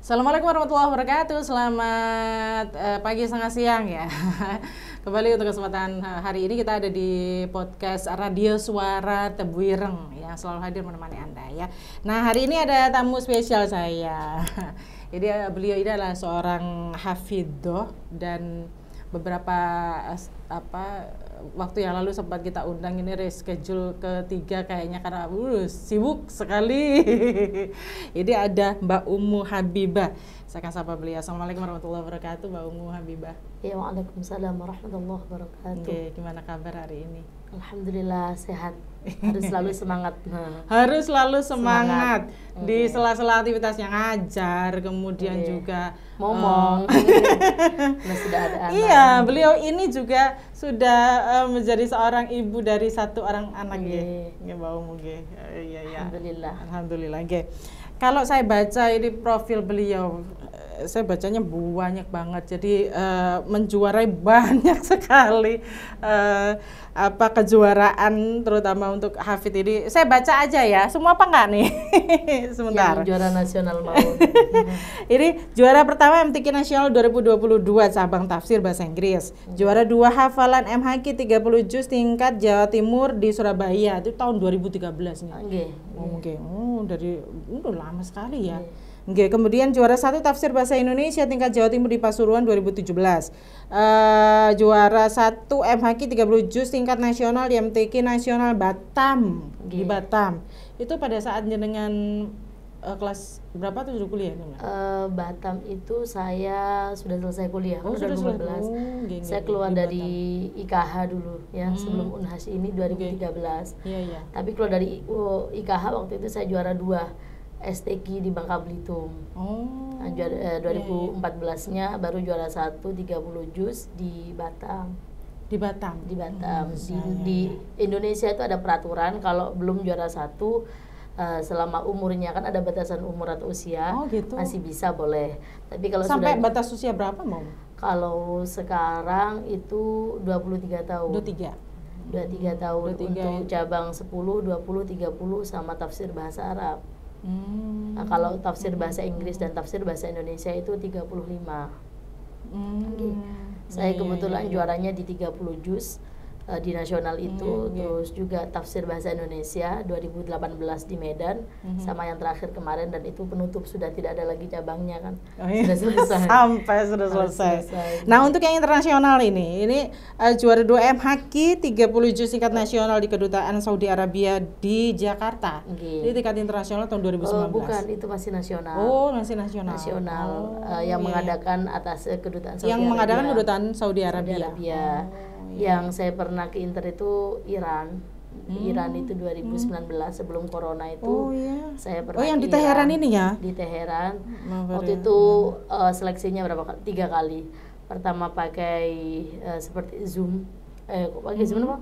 Assalamualaikum warahmatullahi wabarakatuh. Selamat pagi setengah siang ya. Kembali untuk kesempatan hari ini kita ada di podcast Radio Suara Tebuireng yang selalu hadir menemani Anda ya. Nah, hari ini ada tamu spesial saya. Jadi beliau ini adalah seorang hafidhoh dan beberapa waktu yang lalu sempat kita undang, ini reschedule ketiga kayaknya karena sibuk sekali. Ini ada Mbak Ummu Habibah. Saya akan sapa beliau. Assalamualaikum warahmatullahi wabarakatuh, Mbak Ummu Habibah. Ya, waalaikumsalam warahmatullahi wabarakatuh. Oke, gimana kabar hari ini? Alhamdulillah sehat. Harus selalu semangat. Harus selalu semangat. Di sela-sela aktivitasnya ngajar, kemudian juga ngomong. Nah, sudah ada anak. Iya, beliau ini juga sudah menjadi seorang ibu dari satu orang anak ya. Nggih, Mbak Ummu nggih. Iya. Alhamdulillah nggih. Kalau saya baca ini profil beliau, saya bacanya banyak banget. Jadi menjuarai banyak sekali kejuaraan, terutama untuk hafid ini. Saya baca aja ya, semua apa enggak nih? Sebentar. Yang juara nasional mau. Ini juara pertama MTQ Nasional 2022 cabang tafsir bahasa Inggris. Juara 2 hafalan MHQ 30 juz tingkat Jawa Timur di Surabaya. Itu tahun 2013 nih. Oke. Dari udah lama sekali ya. Oke, kemudian juara 1 tafsir bahasa Indonesia tingkat Jawa Timur di Pasuruan 2017. Juara 1 MHQ 30 juz tingkat nasional di MTQ Nasional Batam di Batam. Itu pada saat jenengan kelas berapa tuh dulu kuliah? Batam itu saya sudah selesai kuliah. Sudah 2015. Saya keluar dari IKH dulu ya, sebelum Unhas ini 2013. Iya. Tapi keluar dari IKH waktu itu saya juara 2 STQ di Bangka Belitung. Nah, 2014-nya baru juara 1 30 juz di Batam. Di Batam. Di Indonesia itu ada peraturan kalau belum juara 1 selama umurnya, kan ada batasan umur atau usia, gitu. Masih bisa boleh. Tapi kalau sampai sudah batas usia berapa, Mau? Kalau sekarang itu 23 tahun. 23 tahun untuk cabang 10, 20, 30 sama tafsir bahasa Arab. Nah, kalau tafsir bahasa Inggris dan tafsir bahasa Indonesia itu 35. Saya kebetulan juaranya di 30 juz di nasional itu, terus juga tafsir bahasa Indonesia 2018 di Medan, sama yang terakhir kemarin, dan itu penutup, sudah tidak ada lagi cabangnya kan. Sudah selesai. Sudah selesai. Nah, untuk yang internasional ini juara 2 MHQ 30 juz tingkat nasional di Kedutaan Saudi Arabia di Jakarta. Ini tingkat internasional tahun 2019. Bukan, itu masih nasional. Masih nasional. Yang mengadakan atas Kedutaan Saudi Arabia. Yang mengadakan Kedutaan Saudi Arabia. Yang saya pernah ke Inter itu Iran. Iran itu 2019 sebelum corona itu. Saya pernah yang di Teheran ini ya? Di Teheran. Waktu itu seleksinya berapa kali? 3 kali. Pertama pakai seperti Zoom. Pakai Zoom apa?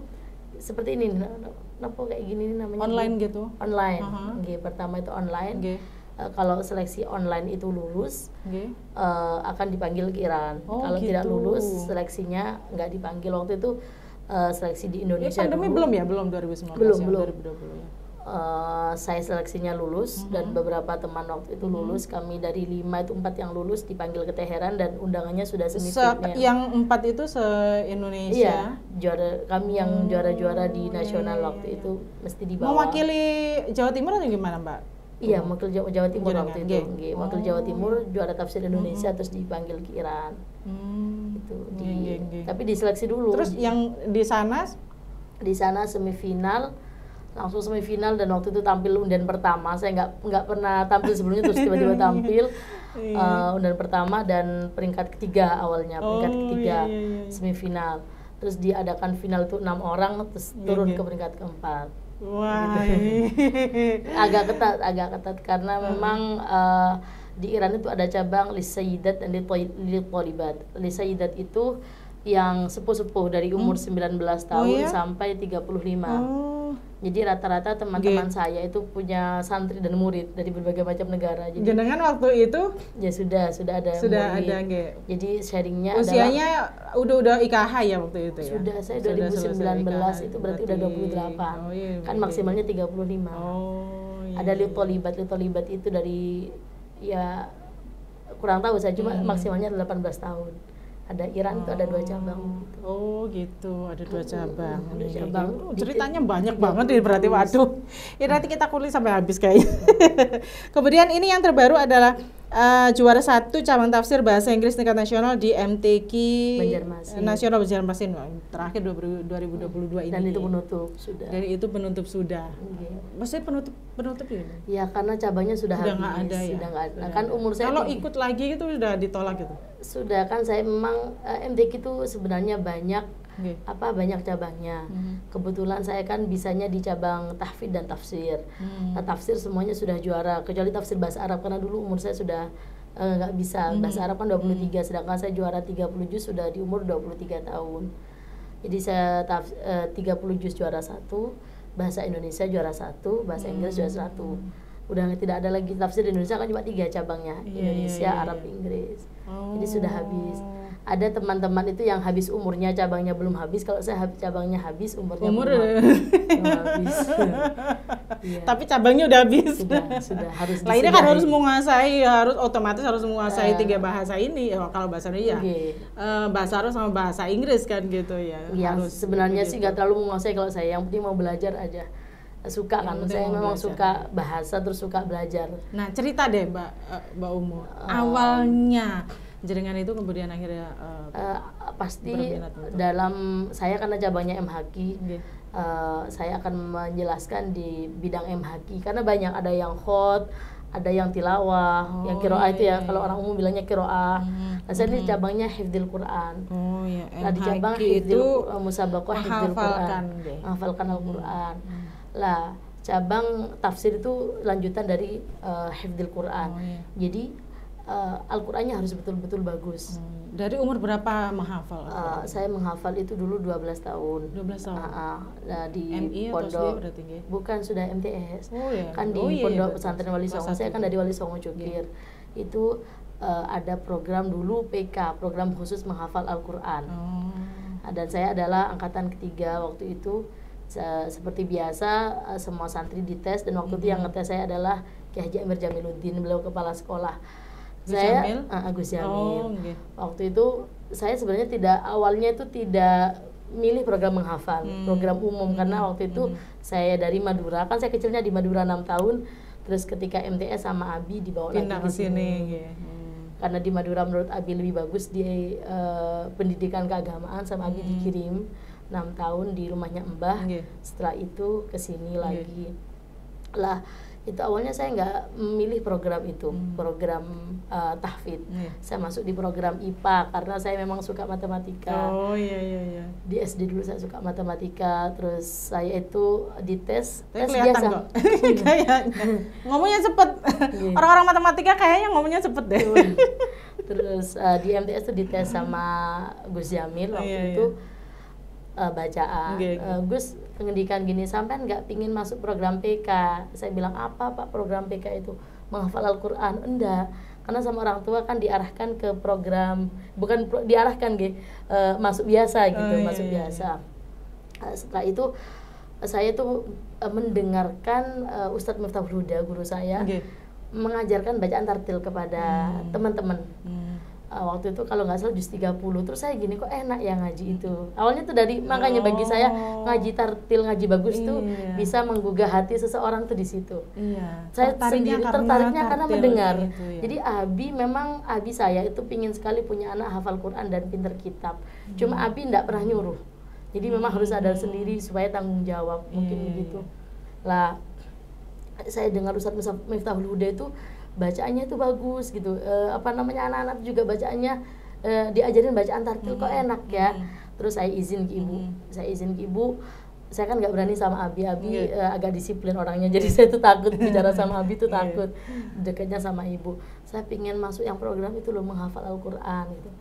Seperti ini. Apa kayak gini namanya? Online gitu. Online. Pertama itu online. Kalau seleksi online itu lulus, akan dipanggil ke Iran. Kalau tidak lulus, seleksinya nggak dipanggil. Waktu itu seleksi di Indonesia pandemi dulu. belum 2019 belum. 2020 ya. Saya seleksinya lulus dan beberapa teman waktu itu lulus. Kami dari 5 itu 4 yang lulus dipanggil ke Teheran dan undangannya sudah semi-finalnya. Yang 4 itu se-Indonesia? Iya, kami yang juara-juara di nasional waktu itu mesti dibawa. Mewakili Jawa Timur atau gimana, Mbak? Iya, wakil Jawa Timur waktu itu. Wakil Jawa Timur juara tafsir Indonesia terus dipanggil ke Iran. Itu tapi diseleksi dulu. Terus yang di sana semifinal, langsung semifinal, dan waktu itu tampil undian pertama. Saya nggak pernah tampil sebelumnya, terus tiba-tiba tampil undian pertama dan peringkat ketiga awalnya, semifinal. Terus diadakan final itu 6 orang, terus turun ke peringkat keempat. Wah, agak ketat karena memang di Iran itu ada cabang Lisayyidat dan Litolibat. Lisayyidat itu yang sepuh-sepuh dari umur 19 tahun sampai 35. Jadi rata-rata teman-teman saya itu punya santri dan murid dari berbagai macam negara. Jadi jenengan waktu itu ya sudah ada murid. Jadi sharingnya usianya udah IKH ya waktu itu ya? Sudah, saya 2019 itu berarti udah 28. Kan maksimalnya 35. Ada litolibat itu dari kurang tahu saya, cuma maksimalnya 18 tahun. Ada Iran itu ada 2 cabang gitu. Oh gitu, ada 2 cabang. Ada cabang. Ceritanya banyak banget nih berarti, waduh. Ya nanti kita kulik sampai habis kayaknya. Kemudian ini yang terbaru adalah juara 1 cabang tafsir bahasa Inggris tingkat nasional di MTQ Nasional Banjarmasin terakhir 2022 ini. Dan itu penutup sudah. Dan itu penutup sudah. Maksudnya penutup ya? Ya karena cabangnya sudah habis. Nggak ada ya? Sudah nggak ada. Nah, kan umur saya kalau ikut lagi itu sudah ditolak gitu? Sudah, kan saya memang MTQ itu sebenarnya banyak banyak cabangnya. Kebetulan saya kan bisanya di cabang tahfidz dan tafsir. Nah, tafsir semuanya sudah juara kecuali tafsir bahasa Arab, karena dulu umur saya sudah nggak bisa. Bahasa Arab kan 23, sedangkan saya juara 30 juz sudah di umur 23 tahun. Jadi saya 30 juz juara 1, bahasa Indonesia juara 1, bahasa Inggris juara 1. Udah tidak ada lagi tafsir di Indonesia, kan cuma 3 cabangnya, Indonesia, Arab, Inggris. Jadi sudah habis. Ada teman-teman itu yang habis umurnya cabangnya belum habis. Kalau saya cabangnya habis, umurnya belum habis. Tapi cabangnya udah habis. Sudah harus. Lainnya kan harus menguasai, otomatis harus menguasai 3 bahasa ini. Kalau bahasa Indonesia, bahasa Arab sama bahasa Inggris kan gitu ya. Yang sebenarnya sih nggak terlalu menguasai kalau saya. Yang penting mau belajar aja. Suka kan, saya memang suka bahasa, terus suka belajar. Nah cerita deh Mbak Umu, awalnya jaringan itu kemudian akhirnya pasti dalam saya karena cabangnya MHQ, saya akan menjelaskan di bidang MHQ karena banyak, ada yang khot, ada yang tilawah, yang qiraah itu ya, kalau orang umum bilangnya qiraah. Nah, saya di cabangnya hifdzil Quran. Nah, di cabang hifdzil musabaqah hifdzil Quran, menghafalkan Al-Quran. Lah, cabang tafsir itu lanjutan dari hifdzil Quran. Jadi Al-Qur'annya harus betul-betul bagus. Dari umur berapa menghafal? Saya menghafal itu dulu 12 tahun. 12 tahun. Nah, di MI pondok. Bukan, sudah MTS. Kan di Pondok Pesantren Wali Songo. Saya kan dari Wali Songo Cukir. Itu ada program dulu PK, program khusus menghafal Al-Qur'an. Dan saya adalah angkatan ketiga waktu itu. Seperti biasa semua santri dites, dan waktu itu yang ngetes saya adalah Kiai Haji Amir Jamiluddin, beliau kepala sekolah. Agus Jamil. Waktu itu saya sebenarnya awalnya itu tidak milih program menghafal, program umum, karena waktu itu saya dari Madura, kan saya kecilnya di Madura 6 tahun, terus ketika MTS sama Abi dibawa lagi ke sini. Karena di Madura menurut Abi lebih bagus di pendidikan keagamaan, sama Abi dikirim 6 tahun di rumahnya Mbah. Setelah itu ke sini lagi. Lah, itu awalnya saya nggak memilih program itu, program tahfidz. Saya masuk di program IPA karena saya memang suka matematika. Di SD dulu saya suka matematika, terus saya itu dites biasa kok. Ngomongnya cepet. Orang-orang matematika kayaknya ngomongnya cepet deh. Terus di MTS tuh dites sama Gus Jamil waktu itu. Bacaan. Gus pendidikan gini, sampean nggak pingin masuk program PK? Saya bilang, apa Pak program PK itu? Menghafal Al-Quran? Enggak, karena sama orang tua kan diarahkan ke program, bukan diarahkan masuk biasa gitu, masuk biasa. Setelah itu saya tuh mendengarkan Ustadz Miftahul Huda, guru saya, mengajarkan bacaan tartil kepada teman-teman. Waktu itu kalau nggak salah juz 30, terus saya gini, kok enak ya ngaji itu. Awalnya tuh makanya bagi saya ngaji tartil, ngaji bagus tuh bisa menggugah hati seseorang tuh di situ. Saya sendiri tertariknya karena mendengar. Jadi Abi saya itu pingin sekali punya anak hafal Quran dan pinter kitab. Cuma Abi nggak pernah nyuruh. Jadi memang harus sadar sendiri supaya tanggung jawab, mungkin begitu. Lah, saya dengar Ustadz Miftahul Huda itu bacaannya itu bagus gitu, anak-anak juga bacaannya diajarin bacaan tartil, kok enak ya. Terus saya izin ke ibu, saya kan nggak berani sama Abi agak disiplin orangnya, jadi saya tuh takut bicara sama Abi tuh takut, dekatnya sama ibu. Saya pingin masuk yang program itu loh, menghafal Al-Quran gitu.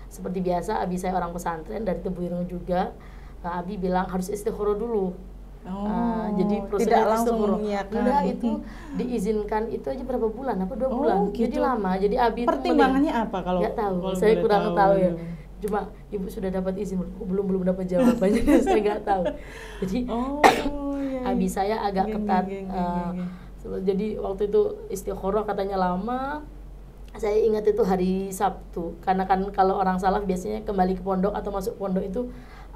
Seperti biasa Abi saya orang pesantren dari Tebuireng juga. Abi bilang harus istikharah dulu. Jadi prosedur istikharah enggak, itu diizinkan itu aja berapa bulan, 2 bulan, gitu. Jadi lama. Jadi Abi pertimbangannya apa kalau nggak tahu, saya kurang tahu ya. Cuma ibu sudah dapat izin, belum dapat jawabannya. Saya nggak tahu. Jadi Abi saya agak ketat. Jadi waktu itu istikharah katanya lama. Saya ingat itu hari Sabtu, karena kan kalau orang salaf biasanya kembali ke pondok atau masuk pondok itu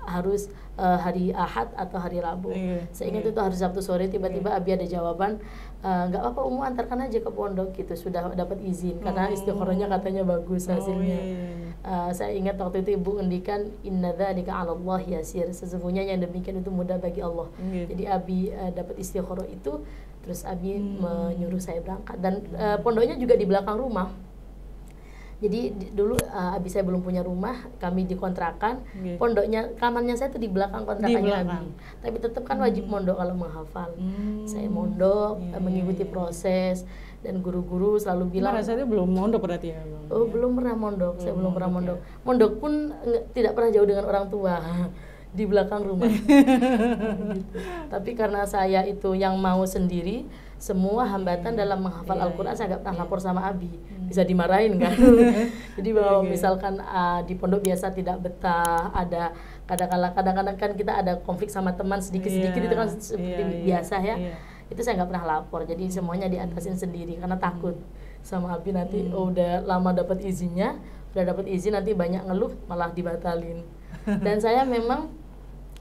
harus hari Ahad atau hari Rabu. Saya ingat itu hari Sabtu sore, tiba-tiba Abi ada jawaban, nggak apa-apa Umu, antarkan aja ke pondok gitu, sudah dapat izin karena istikharahnya katanya bagus hasilnya. Saya ingat waktu itu ibu ngendikan, inna dzalika 'ala Allah yasir, sesungguhnya yang demikian itu mudah bagi Allah. Jadi Abi dapat istikharah itu, terus Abi menyuruh saya berangkat, dan pondoknya juga di belakang rumah. Jadi dulu Abi saya belum punya rumah, kami dikontrakan. Pondoknya, kamarnya saya tuh di belakang kontrakannya Abi. Tapi tetap kan wajib mondok kalau menghafal. Saya mondok, mengikuti proses, dan guru-guru selalu bilang. Rasanya belum mondok berarti ya? Oh, belum pernah mondok. Saya belum pernah mondok. Mondok pun tidak pernah jauh dengan orang tua. Di belakang rumah. Gitu. Tapi karena saya itu yang mau sendiri, semua hambatan dalam menghafal Al-Quran saya nggak pernah lapor sama Abi, bisa dimarahin kan. Jadi kalau misalkan di pondok biasa tidak betah, ada kadang-kadang kan kita ada konflik sama teman sedikit-sedikit, itu kan seperti biasa ya. Itu saya nggak pernah lapor, jadi semuanya diatasin sendiri karena takut sama Abi nanti udah lama dapat izinnya, udah dapat izin nanti banyak ngeluh malah dibatalin. Dan saya memang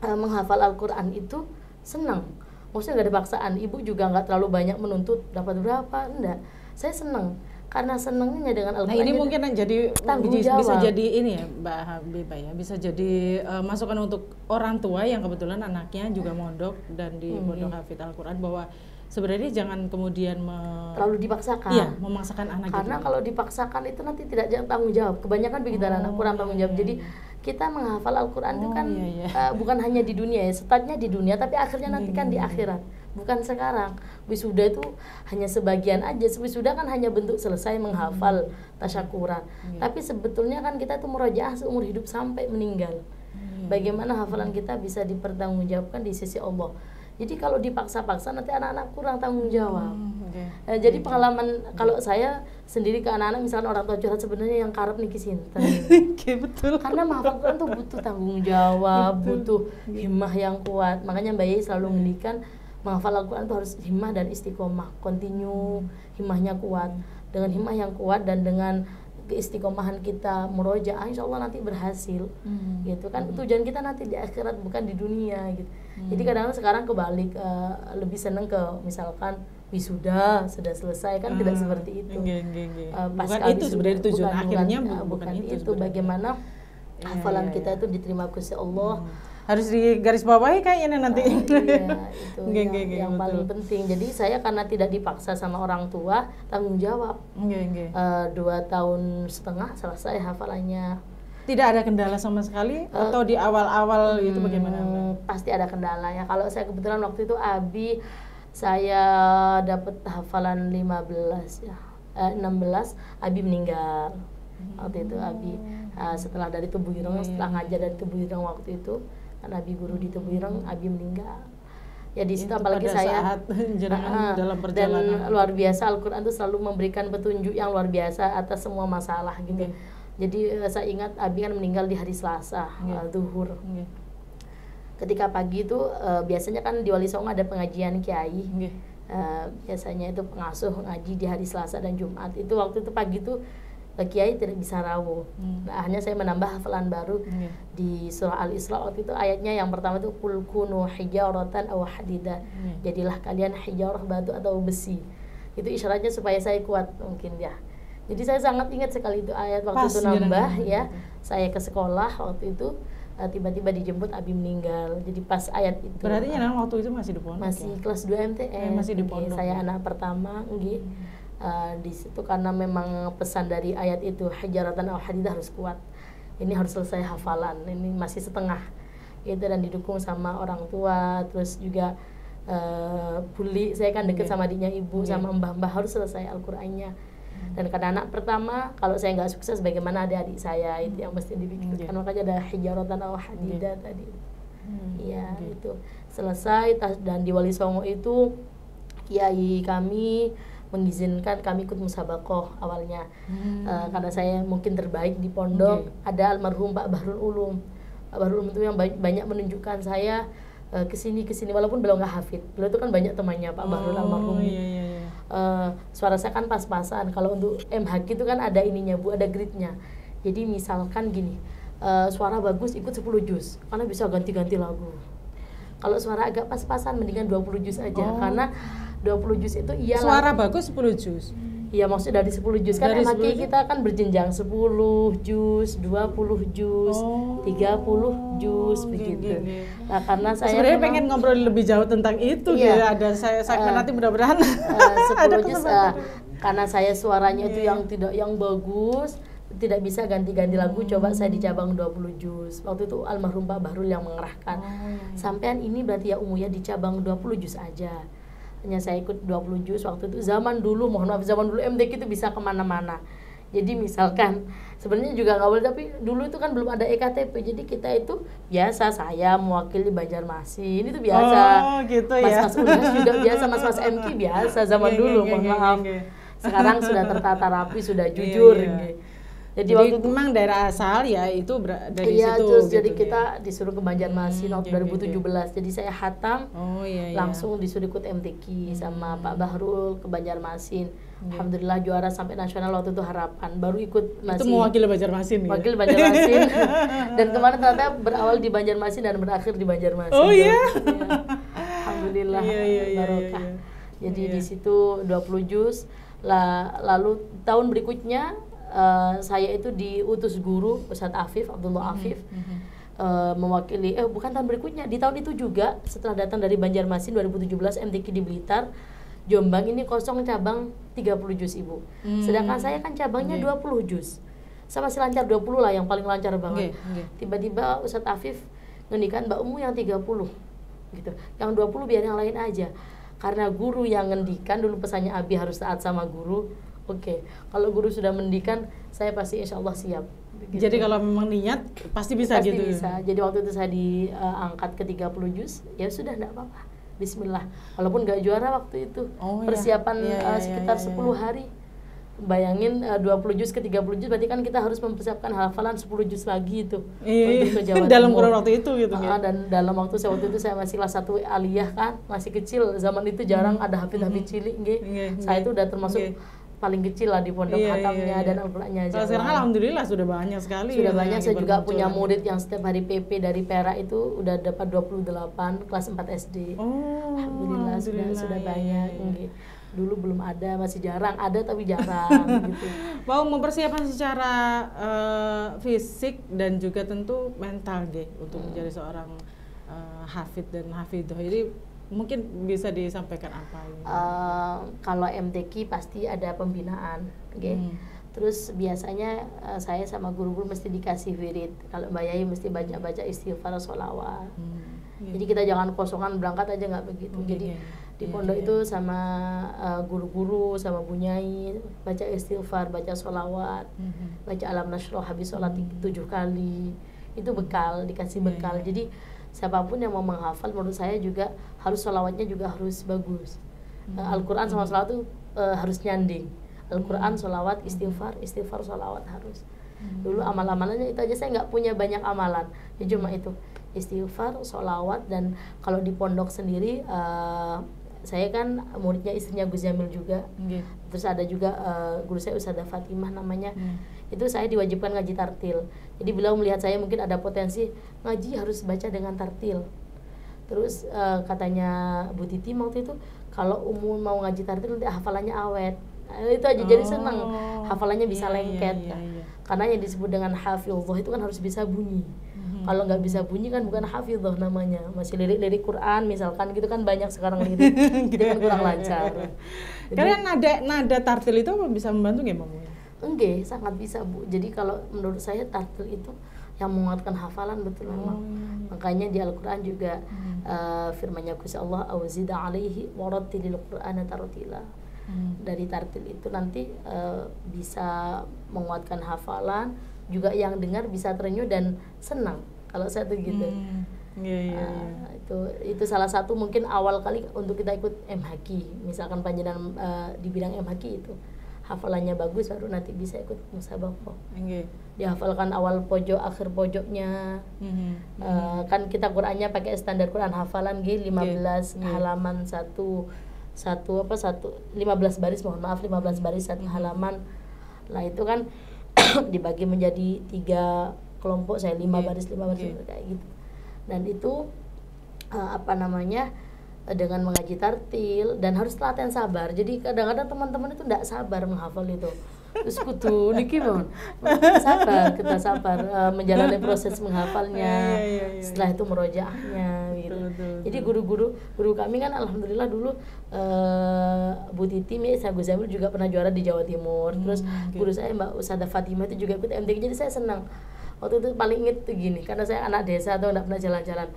menghafal Al-Quran itu senang. Maksudnya nggak ada paksaan, ibu juga nggak terlalu banyak menuntut dapat berapa, enggak. Saya senang karena senangnya dengan Al-Quran. Nah ini mungkin jadi tanggung jawab. Bisa jadi ini ya Mbak Habibah ya, bisa jadi masukan untuk orang tua yang kebetulan anaknya juga mondok dan di pondok hafidz Al-Quran, bahwa sebenarnya jangan kemudian terlalu dipaksakan. Iya, memaksakan anak. Karena kalau dipaksakan itu nanti tidak tanggung jawab. Kebanyakan begitu anak kurang tanggung jawab. Jadi kita menghafal Al-Quran itu kan bukan hanya di dunia ya, startnya di dunia, tapi akhirnya nanti kan di akhirat. Bukan sekarang. Wisuda itu hanya sebagian aja. Wisuda kan hanya bentuk selesai menghafal tasyakuran. Tapi sebetulnya kan kita itu murojaah seumur hidup sampai meninggal. Bagaimana hafalan kita bisa dipertanggungjawabkan di sisi Allah. Jadi kalau dipaksa-paksa nanti anak-anak kurang tanggung jawab. Jadi pengalaman kalau saya sendiri ke anak-anak, misalnya orang tua curhat, sebenarnya yang karep niki sinten. Betul. Karena menghafal Quran tuh butuh tanggung jawab, butuh himmah yang kuat. Makanya Mbak Yai selalu mendikan menghafal Al-Quran itu harus himmah dan istiqomah, continue, himmahnya kuat. Dengan himmah yang kuat dan dengan keistiqomahan kita murojaah, insya Allah nanti berhasil. Gitu kan, tujuan kita nanti di akhirat bukan di dunia gitu. Jadi kadang-kadang sekarang kebalik, lebih seneng ke misalkan wisuda sudah selesai kan, tidak seperti itu. Bukan itu sebenarnya tujuan akhirnya, bukan itu. Bagaimana hafalan kita itu diterima Gusti Allah. Harus di garis bawahi kayaknya nanti. Iya, itu yang paling penting. Jadi saya karena tidak dipaksa sama orang tua, tanggung jawab. 2,5 tahun selesai hafalannya. Tidak ada kendala sama sekali atau di awal-awal itu bagaimana? Pasti ada kendala ya. Kalau saya kebetulan waktu itu Abi saya dapat hafalan 16 Abi meninggal. Waktu itu Abi setelah dari Tebuireng, setelah ngajar dari Tebuireng waktu itu, kan Abi guru di Tebuireng, Abi meninggal. Ya di situ apalagi saya dalam perjalanan dan luar biasa, Al-Quran itu selalu memberikan petunjuk yang luar biasa atas semua masalah gitu. Jadi saya ingat Abi kan meninggal di hari Selasa, zuhur. Ketika pagi itu biasanya kan di Wali Songo ada pengajian kiai. Biasanya itu pengasuh ngaji di hari Selasa dan Jumat. Itu waktu itu pagi itu kiai tidak bisa rawuh. Nah, hanya saya menambah hafalan baru di surah Al-Isra. Waktu itu ayatnya yang pertama itu qul kunu hijaratan aw hadida. Jadilah kalian hijarah, batu atau besi. Itu isyaratnya supaya saya kuat mungkin ya. Jadi saya sangat ingat sekali itu ayat waktu itu nambah ya. Saya ke sekolah waktu itu tiba-tiba dijemput Abi meninggal. Jadi pas ayat itu. Berarti waktu itu masih di pondok. Masih ya? Kelas 2 MTS. Masih di pondok. Saya anak pertama di situ karena memang pesan dari ayat itu hijaratan aw hadidah harus kuat. Ini harus selesai hafalan. Ini masih setengah. Gitu, dan didukung sama orang tua, terus juga bully. Saya kan deket sama adiknya ibu, sama mbah-mbah, harus selesai Al-Qur'annya. Dan karena anak pertama, kalau saya nggak sukses, bagaimana adik-adik saya, itu yang mesti dipikirkan. Makanya ada hijaratan aw hadidah tadi. Iya, itu selesai. Dan di Wali Songo itu kiai kami mengizinkan kami ikut musabaqah awalnya. Karena saya mungkin terbaik di pondok. Ada almarhum Pak Bahrul Ulum. Pak Bahrul Ulum itu yang banyak menunjukkan saya kesini walaupun beliau nggak hafid. Beliau itu kan banyak temannya Pak Bahrul almarhum. suara saya kan pas-pasan. Kalau untuk MHQ itu kan ada ininya Bu, ada gridnya. Jadi misalkan gini, suara bagus ikut 10 juz karena bisa ganti-ganti lagu. Kalau suara agak pas-pasan mendingan 20 juz aja karena 20 juz itu suara bagus 10 juz. Iya, maksudnya dari 10 juz kan MHQ kita kan berjenjang 10 juz, 20 juz, 30 juz begitu. Nah, karena saya sebenarnya pengen ngobrol lebih jauh tentang itu ya. Ada saya segmen nanti mudah-mudahan 10 juz karena saya suaranya itu yang bagus, tidak bisa ganti-ganti lagu, coba saya di cabang 20 juz. Waktu itu almarhum Pak Bahrul yang mengerahkan. Sampean ini berarti ya Umu ya di cabang 20 juz aja. Hanya saya ikut 20 juz waktu itu. Zaman dulu, mohon maaf, zaman dulu MDQ itu bisa kemana-mana. Jadi misalkan, sebenarnya juga nggak boleh, tapi dulu itu kan belum ada EKTP. Jadi kita itu biasa, saya mewakili Banjarmasin, itu biasa. Oh gitu ya. Mas-mas Unas juga biasa, mas-mas MQ biasa zaman dulu, mohon maaf. Sekarang sudah tertata rapi, sudah jujur. Jadi waktu itu memang daerah asal ya itu dari situ. Terus gitu, jadi kita disuruh ke Banjarmasin waktu 2017. Jadi saya hatam, langsung disuruh ikut MTQ sama Pak Bahrul ke Banjarmasin. Alhamdulillah juara sampai nasional waktu itu harapan. Baru ikut masih. Itu mewakili Banjarmasin. Wakil Banjarmasin. Dan kemarin ternyata berawal di Banjarmasin dan berakhir di Banjarmasin. Oh iya. Alhamdulillah barokah. Jadi di situ 20 juz. Lalu tahun berikutnya saya itu diutus guru Ustadz Afif, Abdullah Afif, mewakili, bukan tahun berikutnya, di tahun itu juga setelah datang dari Banjarmasin 2017 MTQ di Blitar, Jombang ini kosong cabang 30 juz Ibu. Sedangkan saya kan cabangnya 20 juz. Sama si lancar 20 lah yang paling lancar banget. Tiba-tiba Ustadz Afif ngendikan Mbak Umu yang 30 gitu. Yang 20 biar yang lain aja. Karena guru yang ngendikan, dulu pesannya Abi harus taat sama guru. Oke, kalau guru sudah mendikan, saya pasti insya Allah siap. Begitu. Jadi kalau memang niat, pasti bisa pasti gitu? Pasti bisa. Jadi waktu itu saya diangkat ke 30 juz, ya sudah enggak apa-apa. Bismillah. Walaupun nggak juara waktu itu, persiapan sekitar 10 hari. Bayangin 20 juz ke 30 juz, berarti kan kita harus mempersiapkan hafalan 10 juz lagi itu. Untuk ke Jawa Timur. Dalam kurun waktu itu gitu ya? Dan dalam waktu saya masih kelas 1 aliyah kan, masih kecil. Zaman itu jarang ada hafid-hafid cilik. Saya itu udah termasuk paling kecil lah di pondok hatamnya dan Al-Qur'annya. Kalau sekarang alhamdulillah sudah banyak sekali. Sudah banyak, saya juga punya murid yang setiap hari PP dari Perak itu udah dapat 28 kelas 4 SD. Alhamdulillah sudah banyak. Dulu belum ada, masih jarang, ada tapi jarang gitu. Mau mempersiapkan secara fisik dan juga tentu mental untuk menjadi seorang hafid dan hafidah. Jadi mungkin bisa disampaikan apa ini? Kalau MTQ pasti ada pembinaan, Terus biasanya saya sama guru-guru mesti dikasih wirid. Kalau Mbak Yai mesti baca istighfar, sholawat. Jadi kita jangan kosongan berangkat aja, nggak begitu. Jadi di pondok itu sama guru-guru, sama Bu Nyai, baca istighfar, baca sholawat, baca alam nasroh, habis sholat 7 kali. Itu bekal, dikasih bekal. Jadi siapapun yang mau menghafal, menurut saya juga harus sholawatnya juga harus bagus. Al-Quran sama sholawat itu harus nyanding. Al-Quran, sholawat, istighfar, sholawat harus. Dulu amal-amalannya itu aja, saya nggak punya banyak amalan. Ya cuma itu, istighfar, sholawat. Dan kalau di pondok sendiri, saya kan muridnya istrinya Gus Jamil juga. Terus ada juga guru saya Ustadzah Fatimah namanya. Itu saya diwajibkan ngaji tartil. Jadi beliau melihat saya mungkin ada potensi ngaji harus baca dengan tartil. Terus katanya Bu Titi waktu itu, kalau umum mau ngaji tartil nanti hafalannya awet. Itu aja, jadi senang hafalannya bisa lengket. Karena yang disebut dengan hafizah itu kan harus bisa bunyi. Kalau nggak bisa bunyi kan bukan hafizah namanya. Masih lirik-lirik Quran misalkan gitu kan, banyak sekarang lirik. Jadi kan kurang lancar. Karena nada tartil itu bisa membantu nggak Mbak? Enggak, sangat bisa Bu. Jadi kalau menurut saya tartil itu yang menguatkan hafalan betul memang. Makanya di Al-Quran juga firman-Nya Gusti Allah, "Auzida 'alaihi warattilil Qur'ana tartila." Dari tartil itu nanti bisa menguatkan hafalan, juga yang dengar bisa terenyuh dan senang. Kalau saya tuh gitu. Itu salah satu mungkin awal kali untuk kita ikut MHQ. Misalkan panjenengan di bidang MHQ itu hafalannya bagus, baru nanti bisa ikut musabaqah. Dihafalkan awal pojok, akhir pojoknya. Kan kita Qur'annya pakai standar Qur'an hafalan 15 halaman 1 15 baris, mohon maaf, 15 baris satu halaman. Nah itu kan dibagi menjadi 3 kelompok, saya 5 baris kayak gitu. Dan itu dengan mengaji tartil dan harus telaten sabar. Jadi kadang-kadang teman-teman itu tidak sabar menghafal itu. Terus kudu niki mon kita sabar menjalani proses menghafalnya. Setelah itu murojaahnya gitu. Jadi guru kami kan alhamdulillah dulu Bu Titi, Saya Gus Zamil juga pernah juara di Jawa Timur. Terus guru saya Mbak Ustadzah Fatimah itu juga ikut MTQ. Jadi saya senang. Waktu itu paling inget tuh gini, karena saya anak desa atau enggak pernah jalan-jalan.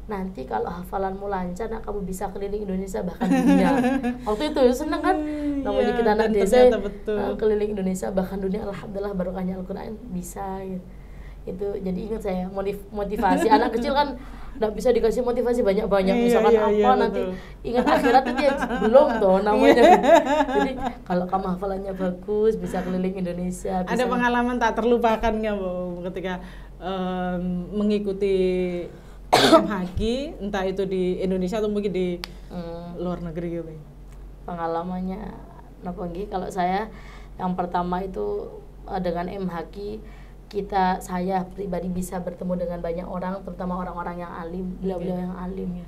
Nanti kalau hafalanmu lancar, kamu bisa keliling Indonesia bahkan dunia. Waktu itu seneng kan, namanya kita anak desa keliling Indonesia bahkan dunia. Alhamdulillah barokahnya Al-Quran bisa gitu. Itu jadi ingat saya motivasi anak kecil kan nggak bisa dikasih motivasi banyak-banyak, misalkan nanti ingat akhirat itu ya belum toh namanya. Jadi kalau kamu hafalannya bagus bisa keliling Indonesia. Ada pengalaman tak terlupakan nggak Bu ketika mengikuti MHQ, entah itu di Indonesia atau mungkin di luar negeri gitu? Pengalamannya kalau saya yang pertama itu dengan MHQ saya pribadi bisa bertemu dengan banyak orang, terutama orang-orang yang alim, beliau-beliau yang alim.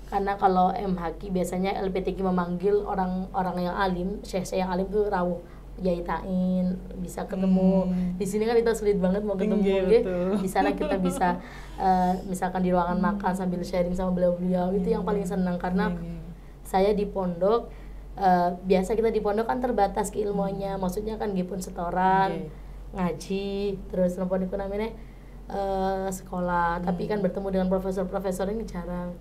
Karena kalau MHQ biasanya LPTQ memanggil orang-orang yang alim, syekh yang alim itu rawuh jaitain, bisa ketemu. Di sini kan kita sulit banget mau ketemu, di sana kita bisa misalkan di ruangan makan sambil sharing sama beliau-beliau. Itu yang paling senang karena saya di pondok biasa kita di pondok kan terbatas keilmuannya, maksudnya kan gipun setoran, ngaji, terus nempon iku namanya sekolah, tapi kan bertemu dengan profesor-profesor ini jarang.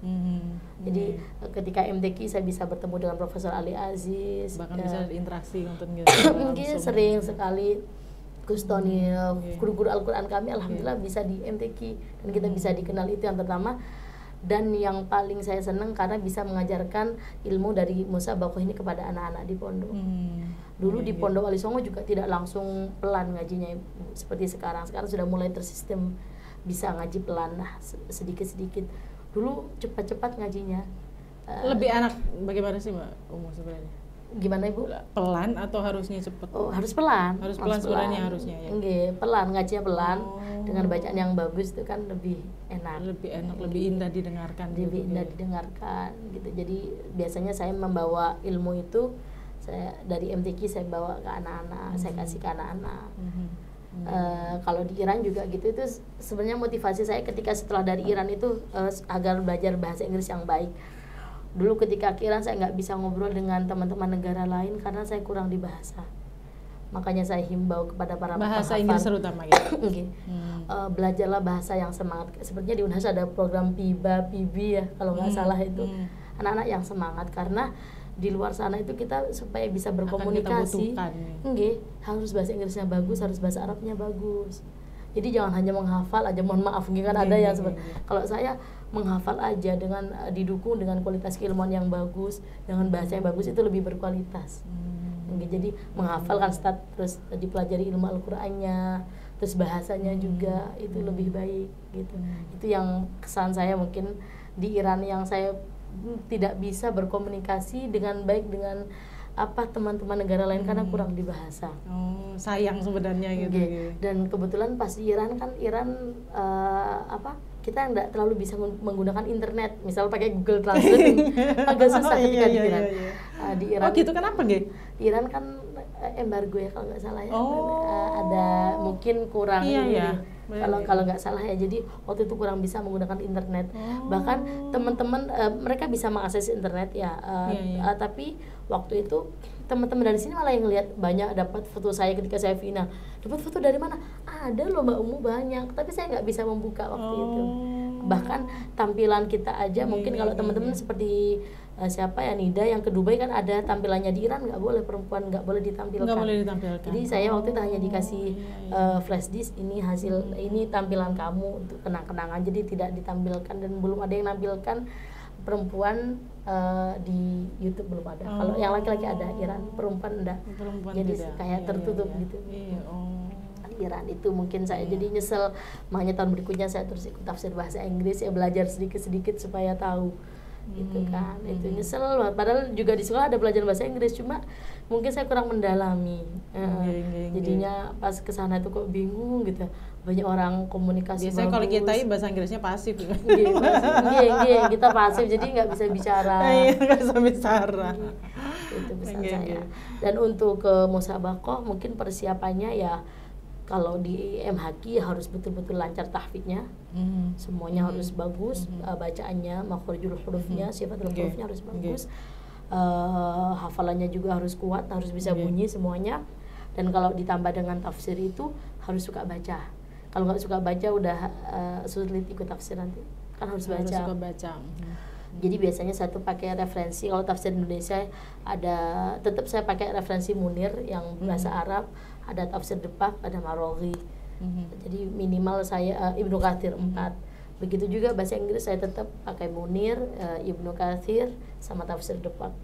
Jadi ketika MTQ saya bisa bertemu dengan Profesor Ali Aziz, bahkan bisa interaksi nonton gitu. Mungkin sering sekali Gus Tony, guru-guru Al-Quran kami alhamdulillah bisa di MTQ dan kita bisa dikenal, itu yang pertama. Dan yang paling saya senang karena bisa mengajarkan ilmu dari Musa Bakoh ini kepada anak-anak di pondok. Dulu di Pondok Wali Songo juga tidak langsung pelan ngajinya seperti sekarang. Sekarang sudah mulai tersistem bisa ngaji pelan, sedikit-sedikit. Dulu cepat-cepat ngajinya. Lebih enak bagaimana sih Mbak Umu sebenarnya? Gimana Ibu? Pelan atau harusnya cepat? Oh, harus pelan. Harus pelan sebenarnya harusnya ya. Nggih, pelan, ngajinya pelan. Dengan bacaan yang bagus itu kan lebih enak. Lebih indah didengarkan. Lebih indah didengarkan gitu. Jadi biasanya saya membawa ilmu itu dari MTQ saya bawa ke anak-anak, saya kasih ke anak-anak. Kalau di Iran juga gitu, itu sebenarnya motivasi saya ketika setelah dari Iran itu agar belajar bahasa Inggris yang baik. Dulu ketika ke Iran saya nggak bisa ngobrol dengan teman-teman negara lain karena saya kurang di bahasa. Makanya saya himbau kepada para bahasa Inggris terutama ya. Belajarlah bahasa yang semangat. Sepertinya di UNHAS ada program PIBA ya kalau nggak salah itu. Anak-anak yang semangat karena di luar sana itu kita supaya bisa berkomunikasi. Harus bahasa Inggrisnya bagus, harus bahasa Arabnya bagus. Jadi jangan hanya menghafal aja, mohon maaf kan ada yang seperti kalau saya menghafal aja dengan didukung dengan kualitas keilmuan yang bagus, dengan bahasa yang bagus itu lebih berkualitas. Jadi menghafal kan terus dipelajari ilmu Al-Qur'annya, terus bahasanya juga itu lebih baik gitu. Itu yang kesan saya mungkin di Iran yang saya tidak bisa berkomunikasi dengan baik dengan teman-teman negara lain karena kurang di bahasa. Sayang sebenarnya gitu. Dan kebetulan pas di Iran kan kita nggak terlalu bisa menggunakan internet, misal pakai Google Translate agak susah ketika di Iran. Di Iran. Gitu kenapa Di Iran kan embargo ya kalau nggak salah ya. Ada mungkin kurang kalau nggak salah ya. Jadi waktu itu kurang bisa menggunakan internet. Bahkan teman-teman mereka bisa mengakses internet ya. Tapi waktu itu teman-teman dari sini malah yang lihat banyak dapat foto saya ketika saya final. Dapat foto dari mana? Ada loh Mbak Umu banyak, tapi saya nggak bisa membuka waktu itu. Bahkan tampilan kita aja mungkin kalau teman-teman seperti siapa ya Nida yang ke Dubai kan ada tampilannya, di Iran nggak boleh, perempuan nggak boleh ditampilkan. Jadi saya waktu itu hanya dikasih flash disk, ini hasil ini tampilan kamu untuk kenang-kenangan, jadi tidak ditampilkan dan belum ada yang nampilkan perempuan di YouTube, belum ada. Kalau yang laki-laki ada, Iran perempuan enggak. Jadi kayak tertutup gitu. Iran itu mungkin saya jadi nyesel, makanya tahun berikutnya saya terus ikut tafsir bahasa Inggris ya, belajar sedikit-sedikit supaya tahu. gitu kan. Itu nyesel banget. Padahal juga di sekolah ada belajar bahasa Inggris, cuma mungkin saya kurang mendalami. Jadinya pas kesana tuh kok bingung gitu. Banyak orang komunikasi biasanya bagus. Kalau kita bahasa Inggrisnya pasif. Kita pasif, jadi nggak bisa bicara. Nggak bisa bicara. Itu pesan saya. Dan untuk ke musabaqah mungkin persiapannya ya, kalau di MHQ harus betul-betul lancar tahfidnya, semuanya harus bagus, bacaannya, makhrijul hurufnya, sifatul hurufnya harus bagus, hafalannya juga harus kuat, harus bisa bunyi semuanya. Dan kalau ditambah dengan tafsir itu harus suka baca. Kalau nggak suka baca udah sulit ikut tafsir nanti, kan harus baca. Harus suka baca. Jadi biasanya satu pakai referensi, kalau tafsir Indonesia ada, tetap saya pakai referensi Munir yang bahasa Arab, ada tafsir Depak, ada Maroghi. Jadi minimal saya Ibnu Katsir 4. Begitu juga bahasa Inggris saya tetap pakai Munir, Ibnu Katsir sama tafsir Depak.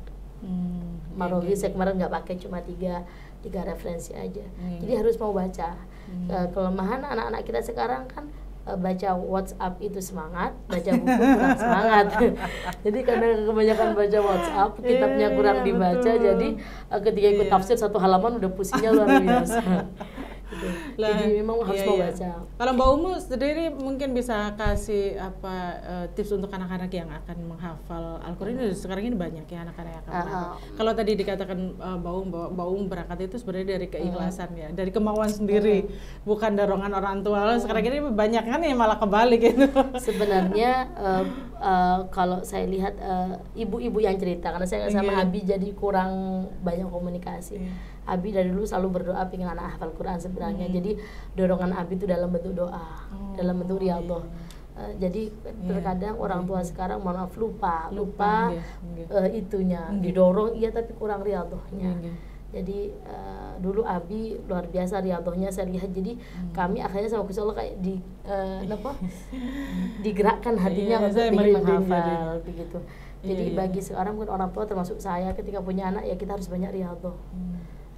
Maroghi saya kemarin nggak pakai, cuma tiga referensi aja. Jadi harus mau baca. Kelemahan anak-anak kita sekarang kan baca WhatsApp itu semangat, baca buku kurang semangat. Jadi karena kebanyakan baca WhatsApp, kitabnya kurang dibaca, jadi ketika ikut tafsir satu halaman udah pusingnya luar biasa. Gitu. Jadi memang harus mau baca. Kalau Mbak Umu sendiri mungkin bisa kasih tips untuk anak-anak yang akan menghafal Al-Quran. Sekarang ini banyak ya anak-anak yang akan menghafal. Kalau tadi dikatakan Mbak Umu berangkat itu sebenarnya dari keikhlasan ya, dari kemauan sendiri, bukan dorongan orang tua. Sekarang ini banyak kan yang malah kebalik itu. Sebenarnya kalau saya lihat ibu-ibu yang cerita, karena saya sama Abi jadi kurang banyak komunikasi. Abi dari dulu selalu berdoa pengen anak hafal Quran sebenarnya. Jadi dorongan Abi itu dalam bentuk doa, dalam bentuk riyadhah. Jadi terkadang orang tua sekarang mohon maaf lupa itunya, didorong iya tapi kurang riyadhahnya. Jadi dulu Abi luar biasa riyadhahnya saya lihat. Jadi kami akhirnya sama Gusti Allah kayak digerakkan hatinya untuk ingin menghafal begitu. Jadi bagi sekarang mungkin orang tua termasuk saya ketika punya anak ya kita harus banyak riyadhah.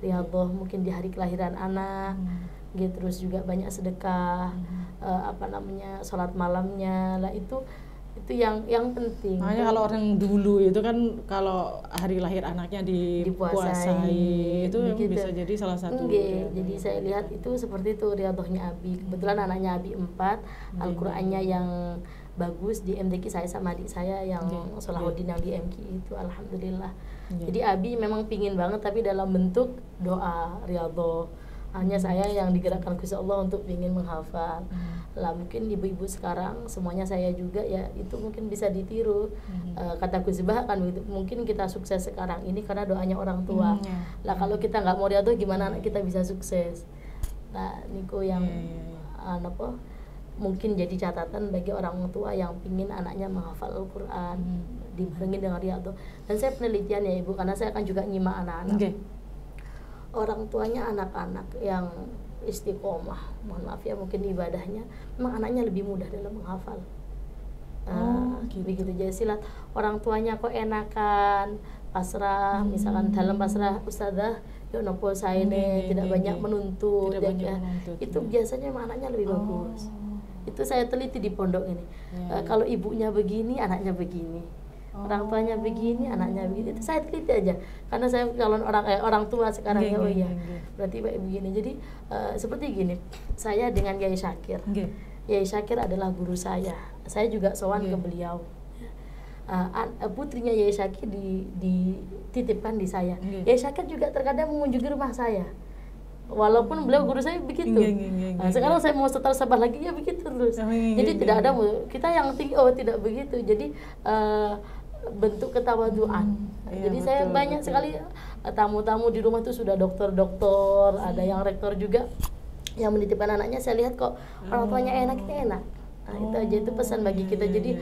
Riyadhah mungkin di hari kelahiran anak, gitu, terus juga banyak sedekah, sholat malamnya lah, itu yang penting. Makanya kalau orang dulu itu kan kalau hari lahir anaknya dipuasai itu bisa jadi salah satu. Jadi saya lihat itu seperti itu riyadhahnya Abi. Kebetulan anaknya Abi 4, Al-Qur'annya yang bagus di MDQ saya sama adik saya yang Salahuddin yang di MQ itu alhamdulillah. Jadi Abi memang pingin banget tapi dalam bentuk doa riyadhah. Hanya saya yang digerakkan Gusti Allah untuk ingin menghafal. Lah mungkin ibu-ibu sekarang semuanya saya juga ya itu mungkin bisa ditiru. Kata Gusti Bah kan begitu. Mungkin kita sukses sekarang ini karena doanya orang tua. Lah kalau kita nggak mau riyadhah gimana anak kita bisa sukses? Nah niku yang mungkin jadi catatan bagi orang tua yang pingin anaknya menghafal Al-Quran dibarengin dengan riyadhah. Dan saya penelitian ya Ibu, karena saya akan juga nyimak anak-anak. Orang tuanya anak-anak yang istiqomah, mohon maaf ya mungkin ibadahnya, memang anaknya lebih mudah dalam menghafal. Begitu jadi silat orang tuanya kok enakan pasrah, misalkan dalam pasrah ustadzah yo nopo saene tidak banyak menuntut, itu biasanya memang anaknya lebih bagus. Itu saya teliti di pondok ini. Kalau ibunya begini, anaknya begini. Orang tuanya begini, anaknya begini. Itu saya teliti aja. Karena saya calon orang tua sekarang berarti begini. Jadi seperti gini. Saya dengan Yai Syakir. Yai Syakir adalah guru saya. Saya juga sowan ke beliau. Putrinya Yai Syakir dititipkan di saya. Yai Syakir juga terkadang mengunjungi rumah saya. Walaupun beliau guru saya begitu. Sekarang saya mau setar sabah lagi ya begitu terus. Jadi tidak ada kita yang tinggi tidak begitu. Jadi bentuk ketawaduan. Jadi saya banyak sekali tamu-tamu di rumah itu sudah dokter-dokter, ada yang rektor juga yang menitipkan anaknya. Saya lihat kok orang tuanya enak. Itu aja itu pesan bagi kita. Jadi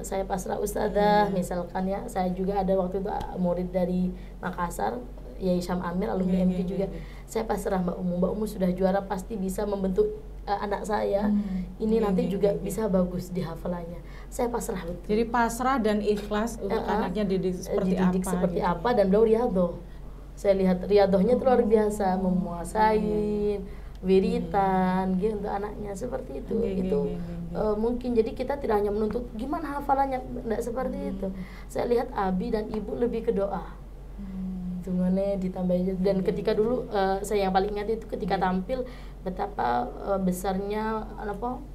saya pasrah ustadzah misalkan ya, saya juga ada waktu itu murid dari Makassar, Yai Syam Amir alumni MQ juga. Saya pasrah Mbak Umu sudah juara pasti bisa membentuk anak saya ini nanti juga bisa bagus di hafalannya. Saya pasrah betul. Jadi pasrah dan ikhlas untuk anaknya dididik seperti apa dan beliau riyadhah. Saya lihat riyadhahnya itu luar biasa, memuasain wiritan gitu untuk anaknya seperti itu. Mungkin jadi kita tidak hanya menuntut gimana hafalannya, tidak seperti itu. Saya lihat abi dan ibu lebih ke doa. Hitungannya ditambah. Dan ketika dulu saya yang paling ingat itu ketika tampil betapa besarnya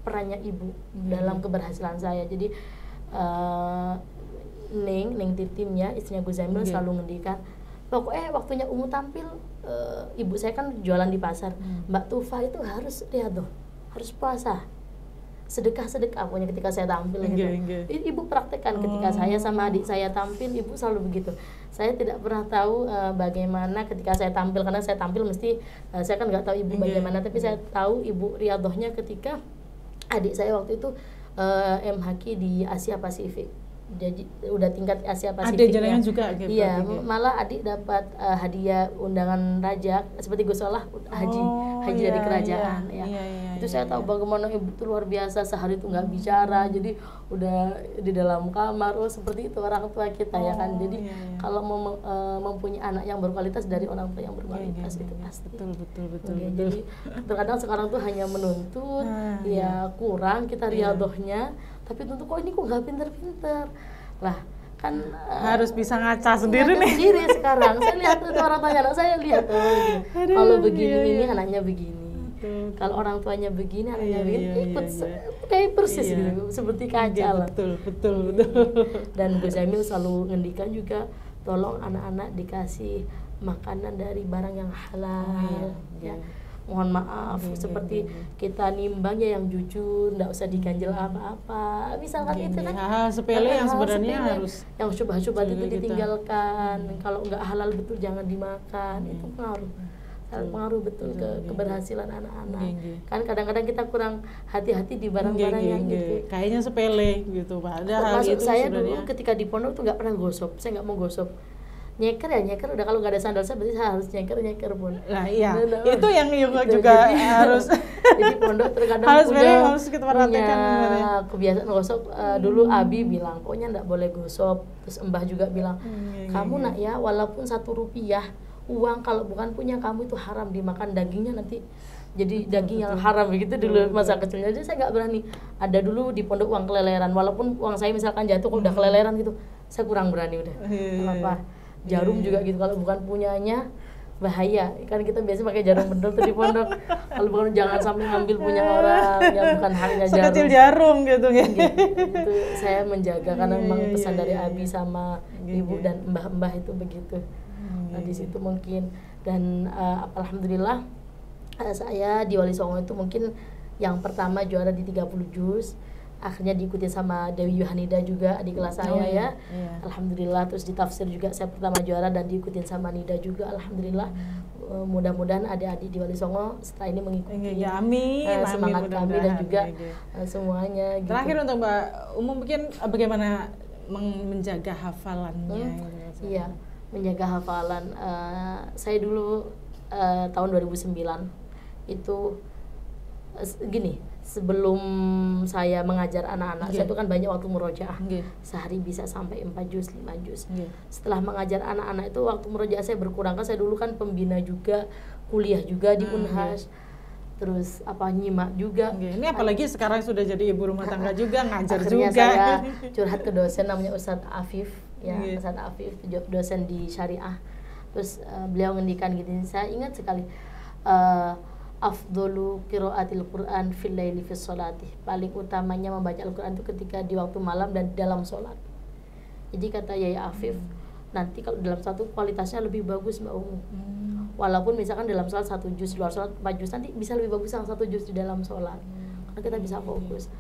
perannya ibu dalam keberhasilan saya. Jadi Ning Titimnya istrinya Gus Zamil selalu ngendikan, pokoknya waktunya Umu tampil, ibu saya kan jualan di pasar, Mbak Tufa itu harus riadoh, harus puasa, sedekah pokoknya ketika saya tampil gitu. Ibu praktekkan ketika saya sama adik saya tampil, ibu selalu begitu. Saya tidak pernah tahu bagaimana ketika saya tampil, karena saya tampil mesti saya kan nggak tahu ibu bagaimana, tapi saya tahu ibu riadohnya ketika adik saya waktu itu MHQ di Asia Pasifik. Jadi udah tingkat Asia Pasifik. Ada jalannya juga gitu. Iya, malah adik dapat hadiah undangan raja seperti Gus Solah haji dari kerajaan ya. Itu saya tahu bagaimana ibu itu luar biasa, sehari itu nggak bicara, jadi udah di dalam kamar. Seperti itu orang tua kita ya kan. Jadi kalau mau mempunyai anak yang berkualitas dari orang tua yang berkualitas itu pasti. Betul. Jadi terkadang sekarang tuh hanya menuntut kurang kita riadohnya, tapi tentu kok ini kok nggak pinter-pinter lah kan harus bisa ngaca sendiri nih. Sendiri sekarang saya lihat itu orang tanya anak saya lihat kalau begini ini anaknya begini, kalau orang tuanya begini anaknya begini, ikut kayak persis gitu seperti kaca lah. Betul. Dan Gus Zamil selalu ngendikan juga, tolong anak-anak dikasih makanan dari barang yang halal ya. Mohon maaf seperti kita nimbang ya yang jujur, nggak usah diganjel apa-apa misalkan itu kan hal sepele yang sebenarnya harus yang syubhat-syubhat itu ditinggalkan. Kalau nggak halal betul jangan dimakan. Itu pengaruh betul ke keberhasilan anak-anak. Kan kadang-kadang kita kurang hati-hati di barang-barang yang gitu kayaknya sepele gitu, padahal maksud itu saya sebenarnya dulu ketika di pondok tuh nggak pernah gosok, saya nggak mau gosok. Nyeker udah, kalau nggak ada sandal saya berarti saya harus nyeker pun. Nah iya, itu yang juga harus jadi pondok terkadang harus kita perhatikan kebiasaan gosok. Dulu Abi bilang pokoknya nggak boleh gosok, terus Mbah juga bilang kamu nak ya walaupun 1 rupiah uang kalau bukan punya kamu itu haram dimakan, dagingnya nanti jadi daging yang haram begitu dulu masa kecilnya. Jadi saya nggak berani. Ada dulu di pondok uang keleleran, walaupun uang saya misalkan jatuh kalau udah keleleran gitu saya kurang berani udah. Apa jarum juga gitu, kalau bukan punyanya bahaya kan, kita biasa pakai jarum bedol tuh di pondok. Kalau bukan jangan sampai ngambil punya orang yang bukan haknya jarum. Sekecil jarum gitu ya. Itu saya menjaga karena memang pesan dari Abi sama ibu dan mbah-mbah itu begitu. Nah di situ mungkin dan alhamdulillah saya di Wali Songo itu mungkin yang pertama juara di 30 juz. Akhirnya diikuti sama Dewi Yohanida juga adik kelas saya ya. Alhamdulillah. Terus di tafsir juga saya pertama juara dan diikutin sama Nida juga. Alhamdulillah. Mudah-mudahan adik-adik di Wali Songo setelah ini mengikuti amin, semangat kami dan juga semuanya gitu. Terakhir untuk Mbak Umum mungkin bagaimana menjaga hafalannya? Iya, menjaga hafalan. Saya dulu tahun 2009 itu gini, sebelum saya mengajar anak-anak, saya itu kan banyak waktu murojaah. Sehari bisa sampai 4 juz, 5 juz. Setelah mengajar anak-anak itu waktu murojaah saya berkurang, kan saya dulu kan pembina juga, kuliah juga di Unhas. Terus nyimak juga. Ini apalagi sekarang sudah jadi ibu rumah tangga juga, ngajar akhirnya juga. Saya curhat ke dosen namanya Ustadz Afif ya, Ustadz Afif dosen di syariah. Terus beliau ngendikan gini, saya ingat sekali, afdolu qiraatil Quran fil laili fis sholati, paling utamanya membaca Al-Quran itu ketika di waktu malam dan dalam sholat. Jadi kata Yai Afif, nanti kalau dalam satu kualitasnya lebih bagus Mbak Umu. Walaupun misalkan dalam sholat 1 juz, luar sholat 4 juz, nanti bisa lebih bagus yang 1 juz di dalam sholat, karena kita bisa fokus.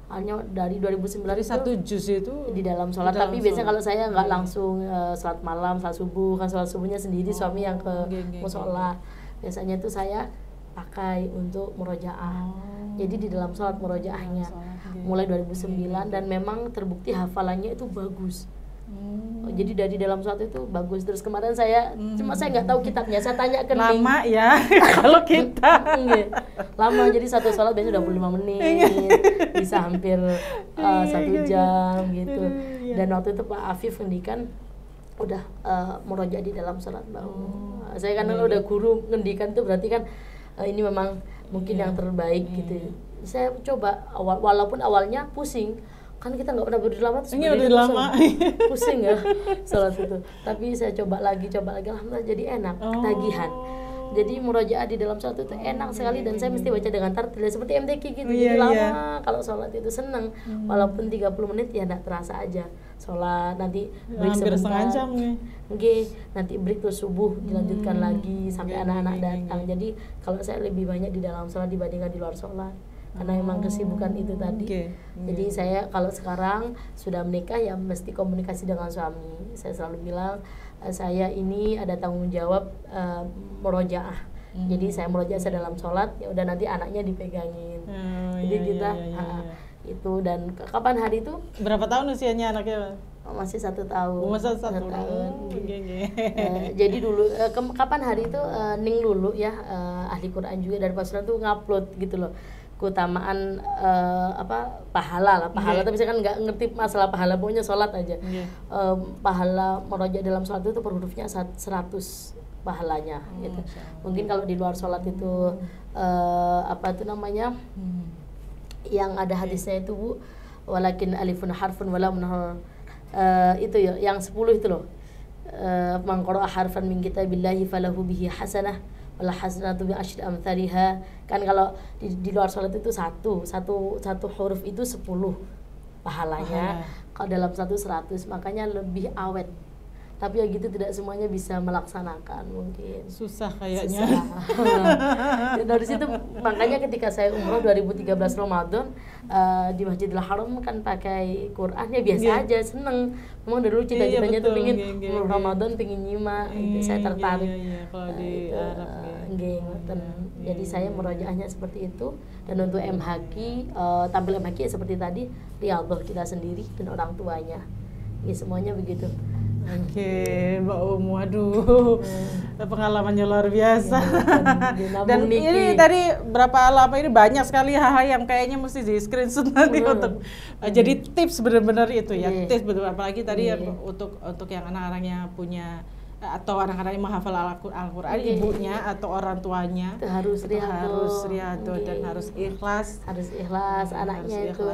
Hanya dari 2009 dari 1 juz itu di dalam sholat, tapi biasanya kalau saya nggak langsung sholat malam, sholat subuh, kan sholat subuhnya sendiri, suami yang ke musola. Biasanya itu saya pakai untuk murojaah. Jadi di dalam sholat murojaahnya mulai 2009 dan memang terbukti hafalannya itu bagus. Jadi dari dalam sholat itu bagus. Terus kemarin saya cuma saya nggak tahu kitabnya, saya tanya ke lama ya kalau kita lama, jadi satu sholat biasanya 25 menit bisa hampir 1 jam gitu. Dan waktu itu Pak Afif ngendikan udah murojaah di dalam sholat Mbak. Saya kan udah guru ngendikan itu berarti kan ini memang mungkin Iya. yang terbaik gitu. Saya coba walaupun awalnya pusing, kan kita nggak pernah berdiri lama terus Ini berdiri udah terus, lama. pusing ya salat itu. Tapi saya coba lagi alhamdulillah jadi enak, ketagihan. Jadi murojaah di dalam sholat itu enak sekali, dan saya mesti baca dengan tartil seperti MTQ gitu. Jadi lama kalau sholat itu seneng, walaupun 30 menit ya enggak terasa aja. Sholat nanti break Hampir sebentar. setengah jam nih. Nanti break terus subuh dilanjutkan lagi sampai anak-anak datang. Jadi kalau saya lebih banyak di dalam sholat dibandingkan di luar sholat. Karena memang kesibukan itu tadi. Jadi saya kalau sekarang sudah menikah ya mesti komunikasi dengan suami. Saya selalu bilang saya ini ada tanggung jawab murojaah. Jadi saya murojaah saya dalam sholat, ya udah nanti anaknya dipegangin. Jadi kita itu. Dan kapan hari itu? Berapa tahun usianya anaknya? Masih 1 tahun. Masih 1 tahun. Jadi dulu kapan hari itu Ning Lulu ya ahli Quran juga dari Pasuruan tuh ngupload gitu loh, keutamaan pahala. Tapi saya kan nggak ngerti masalah pahala, pokoknya sholat aja. Pahala murojaah dalam sholat itu per hurufnya 100 pahalanya gitu. Mungkin kalau di luar sholat itu yang ada hadisnya itu Bu, walakin alifun harfun walamun itu ya yang 10 itu loh. Man qara'a harfan min kitabillahi falahu bihi hasanah wala hasanatu bi asyri amsalha. Kan kalau di luar sholat itu satu huruf itu 10 pahalanya. Kalau dalam 100, makanya lebih awet. Tapi ya gitu, tidak semuanya bisa melaksanakan, mungkin susah kayaknya. Dari situ makanya ketika saya umroh 2013 Ramadan di Masjidil Haram kan pakai Quran ya biasa aja, seneng. Memang dari dulu cita-citanya tuh pengen umroh Ramadan, pengen nyimak, saya tertarik. Kalau di Arab Jadi saya murojaahnya seperti itu. Dan untuk MHQ tampil MHQ seperti tadi, riyadhah kita sendiri dan orang tuanya. Ya semuanya begitu. Oke, Mbak waduh, pengalamannya luar biasa. Dan ini tadi berapa lama ini banyak sekali hal-hal yang kayaknya mesti di screenshot nanti untuk jadi tips benar-benar itu ya, tips betul, apalagi tadi yang untuk yang anak-anaknya punya atau orang-orang yang menghafal Al-Quran, ibunya atau orang tuanya itu harus riyadhah dan harus ikhlas anaknya itu.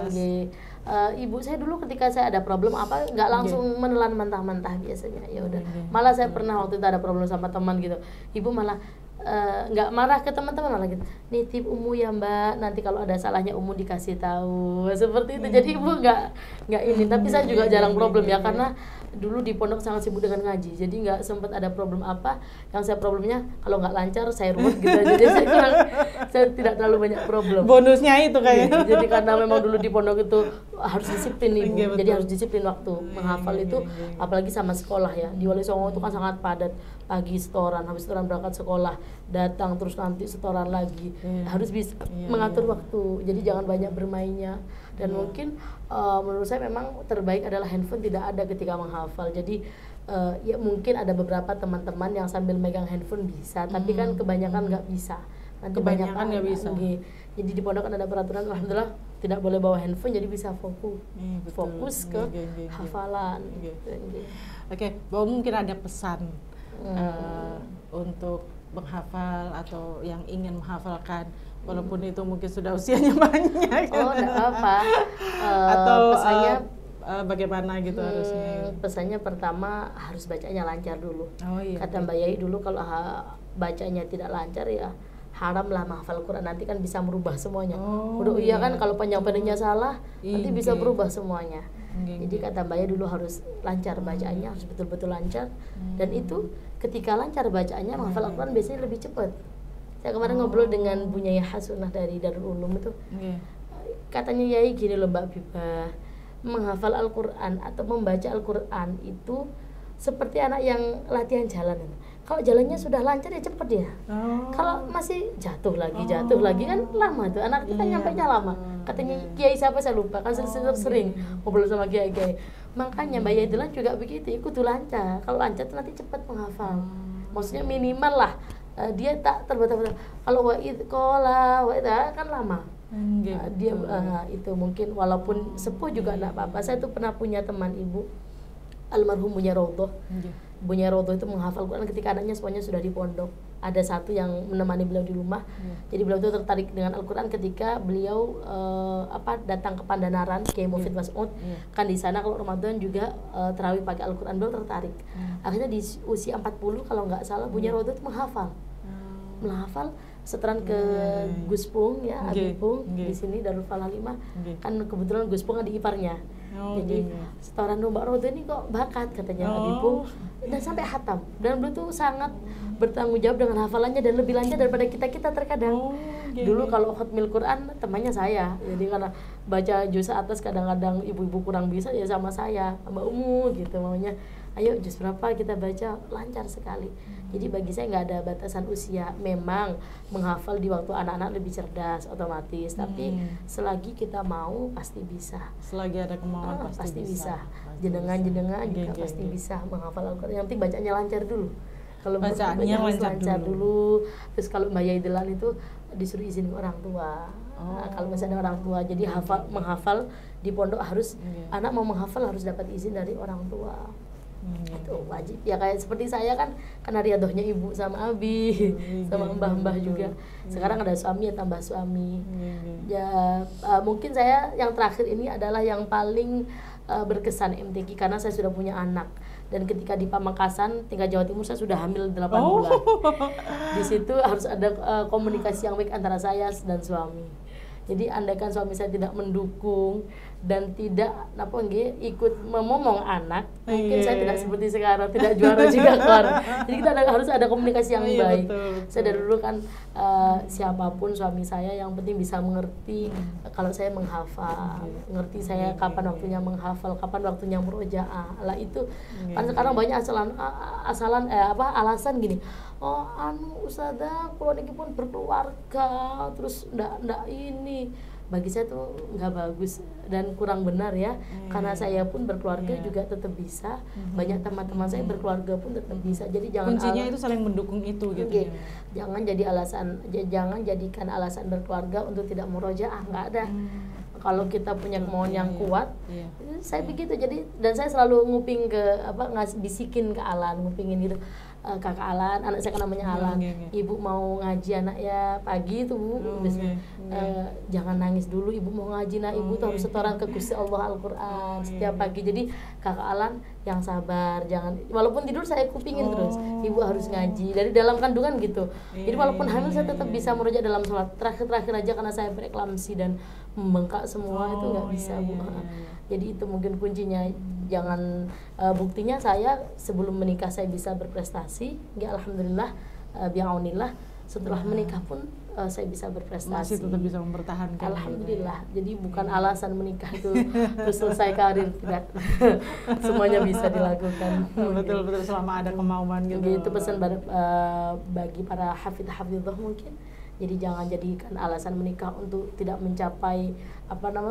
Ibu saya dulu ketika saya ada problem apa nggak langsung menelan mentah-mentah biasanya, ya udah. Malah saya pernah waktu itu ada problem sama teman gitu, ibu malah nggak marah ke teman-teman, malah gitu, nitip Umu ya Mbak, nanti kalau ada salahnya Umu dikasih tahu, seperti itu. Jadi ibu nggak ini. Tapi saya juga jarang problem ya, karena dulu di pondok sangat sibuk dengan ngaji, jadi nggak sempat ada problem apa. Yang saya problemnya kalau nggak lancar saya ruwet gitu aja. Jadi saya tidak terlalu banyak problem. Bonusnya itu kayaknya. Jadi karena memang dulu di pondok itu harus disiplin ibu, jadi harus disiplin waktu menghafal itu, apalagi sama sekolah ya. Di Wali Songo itu kan sangat padat, pagi setoran, habis setoran berangkat sekolah, datang terus nanti setoran lagi, harus bisa mengatur waktu. Jadi jangan banyak bermainnya. Dan mungkin menurut saya memang terbaik adalah handphone tidak ada ketika menghafal. Jadi ya mungkin ada beberapa teman-teman yang sambil megang handphone bisa, tapi kan kebanyakan nggak bisa. Nanti kebanyakan nggak bisa. Jadi di pondok kan ada peraturan, alhamdulillah tidak boleh bawa handphone, jadi bisa fokus ke hafalan. Oke, bahwa mungkin ada pesan untuk menghafal atau yang ingin menghafalkan, walaupun itu mungkin sudah usianya banyak. Enggak apa. Atau pesannya bagaimana gitu harusnya? Pesannya pertama harus bacanya lancar dulu. Kata Mbak Yai dulu, kalau bacanya tidak lancar ya haram lah menghafal Quran, nanti kan bisa merubah semuanya. Iya kan, kalau penyampaiannya salah nanti bisa berubah semuanya. Jadi kata Mbak Yai dulu harus lancar bacaannya, harus betul-betul lancar. Dan itu ketika lancar bacaannya menghafal Al-Quran biasanya lebih cepat. Saya kemarin ngobrol dengan Bu Nyai Hasunah dari Darul Ulum itu, katanya Yai gini loh Mbak Bibah, menghafal Al-Quran atau membaca Al-Quran itu seperti anak yang latihan jalan. Kalau jalannya sudah lancar ya cepet ya. Kalau masih jatuh lagi kan lama tuh, anak kita nyampainya lama. Katanya Kiai siapa saya lupa, kan sering ngobrol sama Kiai. Makanya Mbak Yai Dilan juga begitu, ikut lancar. Kalau lancar tuh nanti cepat menghafal. Maksudnya minimal lah dia tak terbata-bata. Kalau wa'id kola kan lama. Dia itu mungkin walaupun sepuh juga enggak apa-apa. Saya tuh pernah punya teman ibu almarhum punya Raudhah. Bunya Rodo itu menghafal Quran ketika anaknya semuanya sudah di pondok. Ada satu yang menemani beliau di rumah. Jadi beliau itu tertarik dengan Al-Quran ketika beliau datang ke Pandanaran Kiai Mufid Mas'ud. Kan di sana kalau Ramadan juga tarawih pakai Al-Quran, beliau tertarik. Akhirnya di usia 40 kalau nggak salah Bunya Rodo itu menghafal. Setoran ke Gus Pung ya, Abi Pung di sini Darul Falah 5. Kan kebetulan Gus Pung adik iparnya. Jadi setoran Mbak Rodo ini kok bakat katanya Abi Pung, dan sampai hatam. Dan beliau tuh sangat bertanggung jawab dengan hafalannya dan lebih lancar daripada kita terkadang. Dulu kalau khatmil Quran temannya saya. Jadi karena baca juz atas kadang-kadang ibu-ibu kurang bisa ya sama saya, Mbak Umu gitu maunya. Ayo juz berapa kita baca, lancar sekali. Jadi bagi saya nggak ada batasan usia. Memang menghafal di waktu anak-anak lebih cerdas otomatis, tapi selagi kita mau pasti bisa. Selagi ada kemauan pasti bisa. Jenengan juga pasti bisa menghafal Al-Quran. Yang penting bacanya lancar dulu. Kalau bacaannya lancar dulu. Terus kalau Mbak Yaidelan itu disuruh izin ke orang tua. Kalau masih ada orang tua, jadi menghafal di pondok harus anak mau menghafal harus dapat izin dari orang tua. Itu wajib ya, kayak seperti saya kan karena riadohnya ibu sama abi sama mbah-mbah juga. Sekarang ada suami ya tambah suami. Ya mungkin saya yang terakhir ini adalah yang paling berkesan MTQ karena saya sudah punya anak, dan ketika di Pamekasan tinggal Jawa Timur saya sudah hamil 8 bulan. Di situ harus ada komunikasi yang baik antara saya dan suami. Jadi andaikan suami saya tidak mendukung dan tidak ikut memomong anak, mungkin saya tidak seperti sekarang, tidak juara juga keluar. Jadi kita harus ada komunikasi yang baik. Betul. Saya dari dulu kan siapapun suami saya yang penting bisa mengerti kalau saya menghafal, ngerti saya kapan waktunya menghafal, kapan waktunya murojaah. Lah itu kan sekarang banyak alasan gini. Ustazah kalau niki pun berkeluarga terus ndak ini. Bagi saya tuh nggak bagus dan kurang benar ya, karena saya pun berkeluarga juga tetap bisa, banyak teman-teman saya berkeluarga pun tetap bisa. Jadi jangan kuncinya itu saling mendukung itu gitu. Jangan jangan jadikan alasan berkeluarga untuk tidak murojaah, nggak ada. Kalau kita punya kemauan yang kuat, saya begitu. Jadi dan saya selalu nguping bisikin ke Alan, ngupingin gitu. Kakak Alan, anak saya kan namanya Alan. Ibu mau ngaji anak ya pagi tuh Bu. Jangan nangis dulu, ibu mau ngaji. Nah ibu tuh harus setoran ke Gusti Allah Al-Quran setiap pagi. Jadi kakak Alan yang sabar, jangan walaupun tidur saya kupingin terus. Ibu harus ngaji dari dalam kandungan gitu. Jadi walaupun hamil saya tetap bisa merujuk dalam sholat. Terakhir aja karena saya bereklamasi dan membengkak semua itu nggak bisa Bu. Jadi itu mungkin kuncinya. Jangan buktinya saya sebelum menikah saya bisa berprestasi, ya alhamdulillah, bi'aunillah. Setelah menikah pun saya bisa berprestasi. Masih tetap bisa mempertahankan. Alhamdulillah. Jadi bukan alasan menikah itu terus selesai karir, tidak. Semuanya bisa dilakukan. Betul selama ada kemauan gitu. Itu pesan bagi para hafidh-hafidhah mungkin. Jadi jangan jadikan alasan menikah untuk tidak mencapai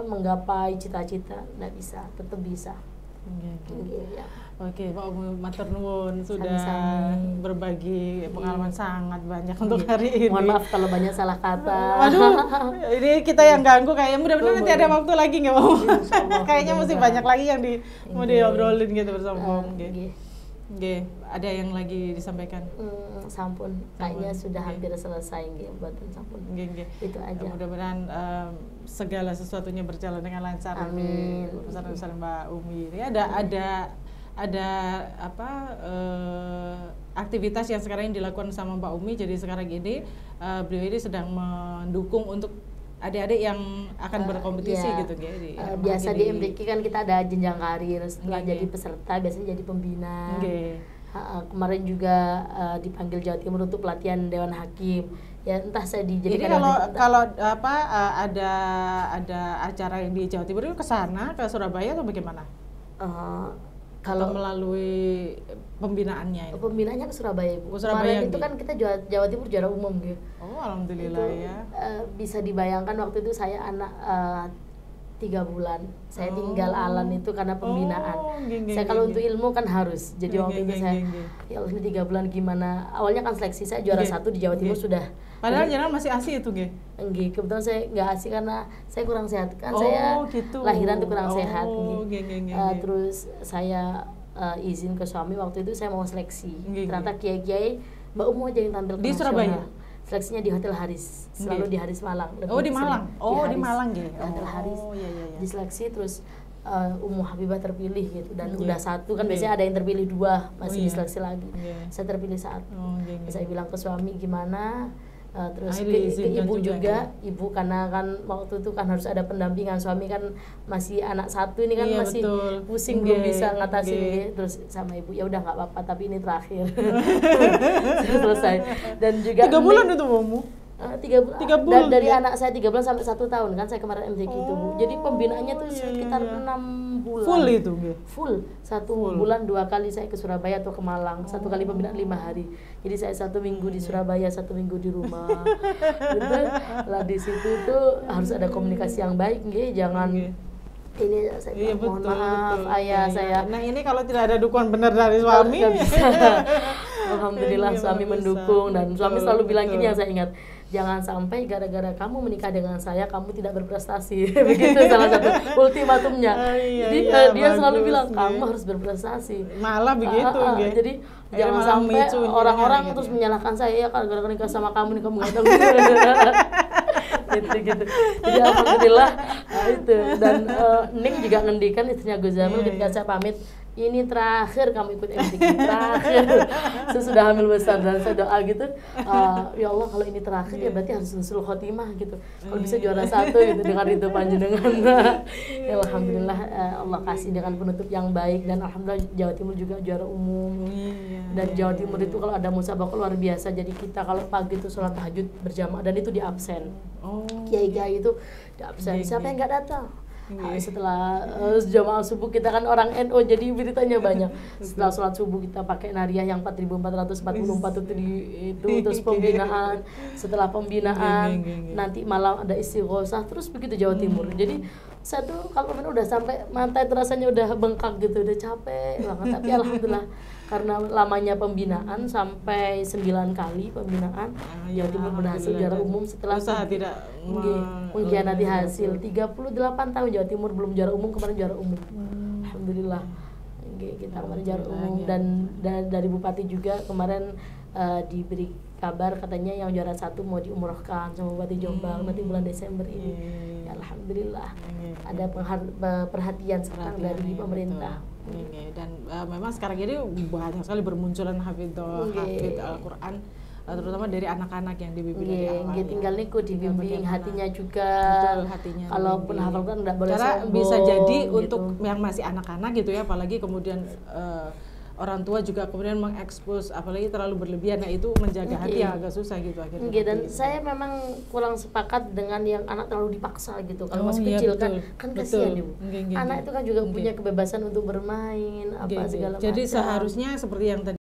menggapai cita-cita, tidak bisa, tetap bisa. Oke, Pak matur nuwun sudah berbagi pengalaman sangat banyak untuk hari ini. Mohon maaf kalau banyak salah kata. Waduh, ini kita yang ganggu kayaknya. Mudah-mudahan nanti ada waktu lagi nggak mau? Kayaknya mesti banyak lagi yang mau diobrolin gitu bersama. Oke, ada yang lagi disampaikan? Sampun, kayaknya sudah hampir selesai buatan sampun. Itu aja. Mudah-mudahan segala sesuatunya berjalan dengan lancar. Amin. Urusan Mbak Umi ini ada aktivitas yang sekarang dilakukan sama Mbak Umi. Jadi sekarang ini beliau ini sedang mendukung untuk adik-adik yang akan berkompetisi gitu biasa di MDQ kan kita ada jenjang karir, setelah jadi peserta biasanya jadi pembina. Kemarin juga dipanggil Jawa Timur untuk pelatihan Dewan Hakim. Ya entah saya dijadikan. Jadi kalau ada acara yang di Jawa Timur itu ke sana, ke Surabaya atau bagaimana? Kalau melalui pembinaannya itu? Pembinaannya ke Surabaya, Bu. Surabaya kemarin itu kan kita Jawa Timur juara umum gitu. Oh, alhamdulillah itu, ya. Bisa dibayangkan waktu itu saya anak 3 bulan. Saya tinggal Alan itu karena pembinaan. Saya kalau untuk ilmu kan harus. Jadi waktu itu saya ya Allah ini 3 bulan gimana. Awalnya kan seleksi saya juara 1 di Jawa Timur sudah. Padahal jangan masih ASI itu, Enggak, kebetulan saya nggak ASI karena saya kurang sehat kan. Saya gitu. Lahiran tuh kurang sehat. Terus saya izin ke suami waktu itu saya mau seleksi. Nggih, Ternyata kiai-kiai Mbak Umu aja yang tampil ke Di nasional. Surabaya? Seleksinya di Hotel Haris, selalu Nggih. di Haris Malang. lebih Oh, di sering. Malang. Oh, di Haris. Malang nggih. Di Hotel Haris. Oh, iya iya iya. Diseleksi terus Ummu Habibah terpilih gitu dan Nggih. udah satu kan Nggih. biasanya ada yang terpilih 2 masih Oh, iya. diseleksi lagi. Nggih. Saya terpilih 1. Oh, nggih, nggih. Saya bilang ke suami gimana, terus Ah, ke diizinkan ibu juga, juga, ibu karena kan waktu itu kan harus ada pendampingan, suami kan masih anak 1 ini kan Iya, masih betul. pusing belum Nggih, bisa ngatasin nggih. gitu. Terus sama ibu ya udah nggak apa-apa tapi ini terakhir. Selesai. Dan juga 3 bulan itu Bomu. 3 bulan. 3 bulan, Dari ya? anak saya 3 bulan sampai 1 tahun kan saya kemarin MTQ itu Bu. Jadi pembinaannya tuh iya, sekitar iya. 6 bulan. Full itu nggih. Full 1 bulan 2 kali saya ke Surabaya atau ke Malang. 1 kali pembinaan 5 hari. Jadi saya 1 minggu di Surabaya, 1 minggu di rumah. Gitu. Lah di situ tuh harus ada komunikasi yang baik nggih, jangan Nggih. ini saya Iya, mohon betul, maaf betul. ayah Iya, saya iya. Nah, ini kalau tidak ada dukungan benar dari suami. nggak bisa. Alhamdulillah Iya, suami nggak bisa. mendukung dan suami Betul, selalu bilang betul. gini yang saya ingat, jangan sampai gara-gara kamu menikah dengan saya kamu tidak berprestasi. Begitu salah satu ultimatumnya. Oh, iya, Jadi iya, dia selalu bagus, bilang nggih. kamu harus berprestasi. Malah begitu nggih. Jadi Akhirnya jangan malah sampai memicu orang-orang gitu terus ya. menyalahkan saya ya kalau gara-gara nikah sama kamu nih kamu nggak tahu. gitu. Jadi alhamdulillah itu dan Ning juga ngendikan istrinya Gus Zamil ketika saya pamit, ini terakhir kamu ikut MTQ, terakhir. Saya sudah hamil besar dan saya doa gitu, ya Allah kalau ini terakhir ya berarti harus husnul khotimah gitu. Kalau bisa juara 1 gitu dengan itu panjenengan. Ya, alhamdulillah Allah kasih dengan penutup yang baik dan alhamdulillah Jawa Timur juga juara umum. Iya. Dan Jawa Timur itu kalau ada musabaqah luar biasa. Jadi kita kalau pagi itu sholat tahajud berjamaah dan itu di absen. Oh. Kiai-kiai itu di absen. Nggih, Siapa nggih. yang nggak datang? Nggih. Setelah jamaah subuh kita kan orang NU jadi beritanya banyak. Setelah sholat subuh kita pakai nariah yang 4.444 itu terus pembinaan. Setelah pembinaan Nggih. nanti malam ada istighosah terus begitu Jawa Timur. Jadi saya tuh kalau pemain udah sampai mantai terasanya udah bengkak gitu, udah capek banget. Tapi alhamdulillah karena lamanya pembinaan sampai 9 kali pembinaan, iya, Jawa Timur berhasil alhamdulillah. juara Dan umum setelah usaha tidak mengkhianati hasil. 38 tahun Jawa Timur belum juara umum, kemarin juara umum. Alhamdulillah. Kita kemarin juara umum Alhamdulillah, dan dari Bupati juga kemarin diberi kabar katanya yang juara 1 mau diumrohkan sama Bupati Jombang nanti bulan Desember ini. Ya, alhamdulillah ada perhatian sekarang dari pemerintah. Dan memang sekarang ini banyak sekali bermunculan hafid Al-Quran, terutama dari anak-anak yang dibimbing dari awal. Tinggal niku dibimbing bagaimana. hatinya juga. Betul, hatinya Kalaupun dibimbing. hafal kan nggak boleh Karena sombong. bisa jadi gitu. untuk yang masih anak-anak gitu ya, apalagi kemudian orang tua juga kemudian mengekspos, apalagi terlalu berlebihan, nah itu menjaga hati yang agak susah gitu akhirnya. Dan saya memang kurang sepakat dengan yang anak terlalu dipaksa gitu. Kalau masih iya, kecil betul. kan Betul. kasihan ibu. Nggih. Anak itu kan juga punya kebebasan untuk bermain apa segala macam. Jadi seharusnya seperti yang tadi